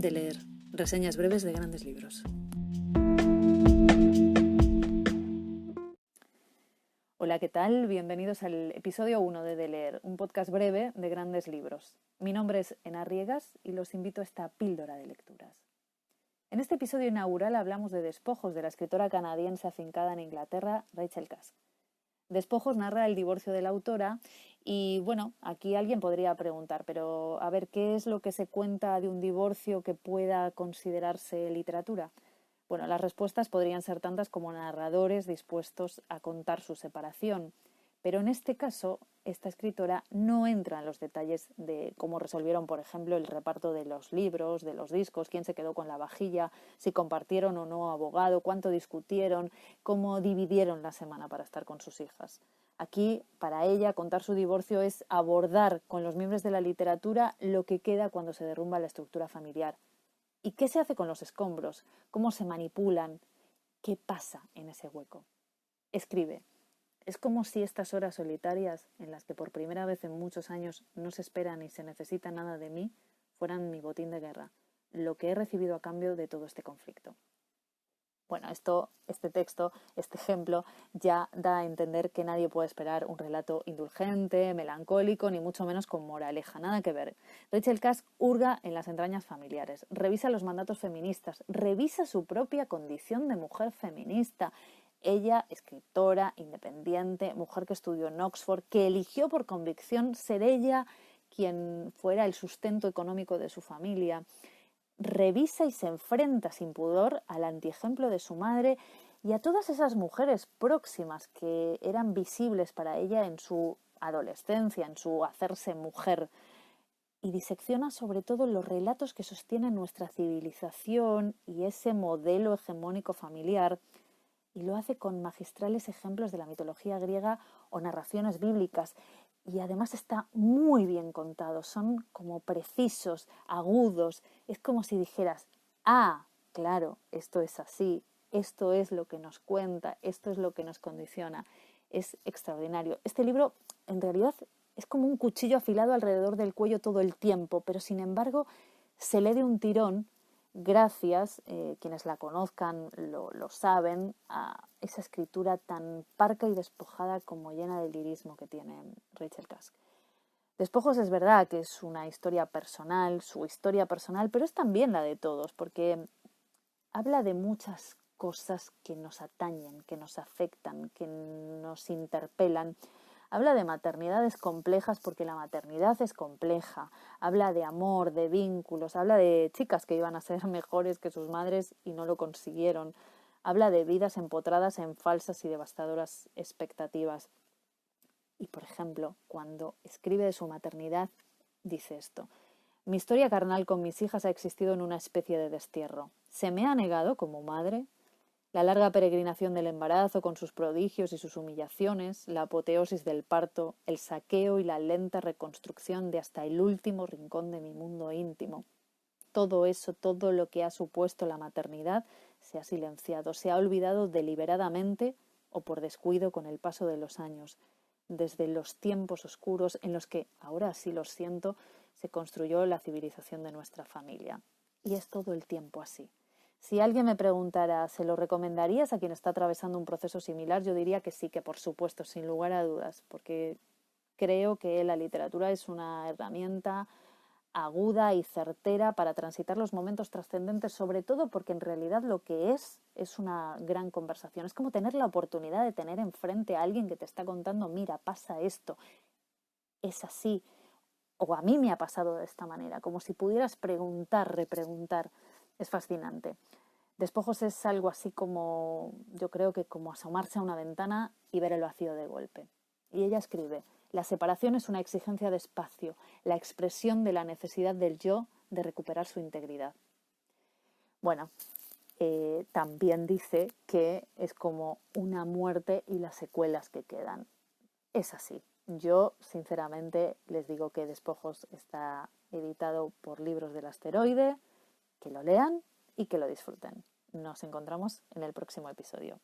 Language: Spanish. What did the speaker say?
de leer, reseñas breves de grandes libros. Hola, ¿qué tal? Bienvenidos al episodio 1 de Leer, un podcast breve de grandes libros. Mi nombre es Enar Riegas y los invito a esta píldora de lecturas. En este episodio inaugural hablamos de Despojos, de la escritora canadiense afincada en Inglaterra, Rachel Cusk. Despojos narra el divorcio de la autora y, bueno, aquí alguien podría preguntar, pero a ver, ¿qué es lo que se cuenta de un divorcio que pueda considerarse literatura? Bueno, las respuestas podrían ser tantas como narradores dispuestos a contar su separación, pero en este caso, esta escritora no entra en los detalles de cómo resolvieron, por ejemplo, el reparto de los libros, de los discos, quién se quedó con la vajilla, si compartieron o no abogado, cuánto discutieron, cómo dividieron la semana para estar con sus hijas. Aquí, para ella, contar su divorcio es abordar con los miembros de la literatura lo que queda cuando se derrumba la estructura familiar. ¿Y qué se hace con los escombros? ¿Cómo se manipulan? ¿Qué pasa en ese hueco? Escribe. Es como si estas horas solitarias, en las que por primera vez en muchos años no se espera ni se necesita nada de mí, fueran mi botín de guerra, lo que he recibido a cambio de todo este conflicto. Bueno, este texto, este ejemplo, ya da a entender que nadie puede esperar un relato indulgente, melancólico, ni mucho menos con moraleja, nada que ver. Rachel Cusk hurga en las entrañas familiares, revisa los mandatos feministas, revisa su propia condición de mujer feminista. Ella, escritora, independiente, mujer que estudió en Oxford, que eligió por convicción ser ella quien fuera el sustento económico de su familia, revisa y se enfrenta sin pudor al antiejemplo de su madre y a todas esas mujeres próximas que eran visibles para ella en su adolescencia, en su hacerse mujer. Y disecciona sobre todo los relatos que sostienen nuestra civilización y ese modelo hegemónico familiar, y lo hace con magistrales ejemplos de la mitología griega o narraciones bíblicas. Y además está muy bien contado, son como precisos, agudos. Es como si dijeras, claro, esto es así, esto es lo que nos cuenta, esto es lo que nos condiciona. Es extraordinario. Este libro, en realidad, es como un cuchillo afilado alrededor del cuello todo el tiempo, pero sin embargo se lee de un tirón gracias, quienes la conozcan lo saben, a esa escritura tan parca y despojada como llena de lirismo que tiene Rachel Cusk. Despojos es verdad que es una historia personal, su historia personal, pero es también la de todos, porque habla de muchas cosas que nos atañen, que nos afectan, que nos interpelan. Habla de maternidades complejas porque la maternidad es compleja. Habla de amor, de vínculos. Habla de chicas que iban a ser mejores que sus madres y no lo consiguieron. Habla de vidas empotradas en falsas y devastadoras expectativas. Y, por ejemplo, cuando escribe de su maternidad, dice esto: mi historia carnal con mis hijas ha existido en una especie de destierro. Se me ha negado, como madre, la larga peregrinación del embarazo con sus prodigios y sus humillaciones, la apoteosis del parto, el saqueo y la lenta reconstrucción de hasta el último rincón de mi mundo íntimo. Todo eso, todo lo que ha supuesto la maternidad, se ha silenciado, se ha olvidado deliberadamente o por descuido con el paso de los años, desde los tiempos oscuros en los que, ahora sí lo siento, se construyó la civilización de nuestra familia. Y es todo el tiempo así. Si alguien me preguntara, ¿se lo recomendarías a quien está atravesando un proceso similar? Yo diría que sí, que por supuesto, sin lugar a dudas, porque creo que la literatura es una herramienta aguda y certera para transitar los momentos trascendentes, sobre todo porque en realidad lo que es una gran conversación. Es como tener la oportunidad de tener enfrente a alguien que te está contando, mira, pasa esto, es así, o a mí me ha pasado de esta manera, como si pudieras preguntar, repreguntar. Es fascinante. Despojos es algo así como, yo creo que como asomarse a una ventana y ver el vacío de golpe. Y ella escribe: la separación es una exigencia de espacio, la expresión de la necesidad del yo de recuperar su integridad. Bueno, también dice que es como una muerte y las secuelas que quedan. Es así. Yo, sinceramente, les digo que Despojos está editado por Libros del Asteroide, que lo lean y que lo disfruten. Nos encontramos en el próximo episodio.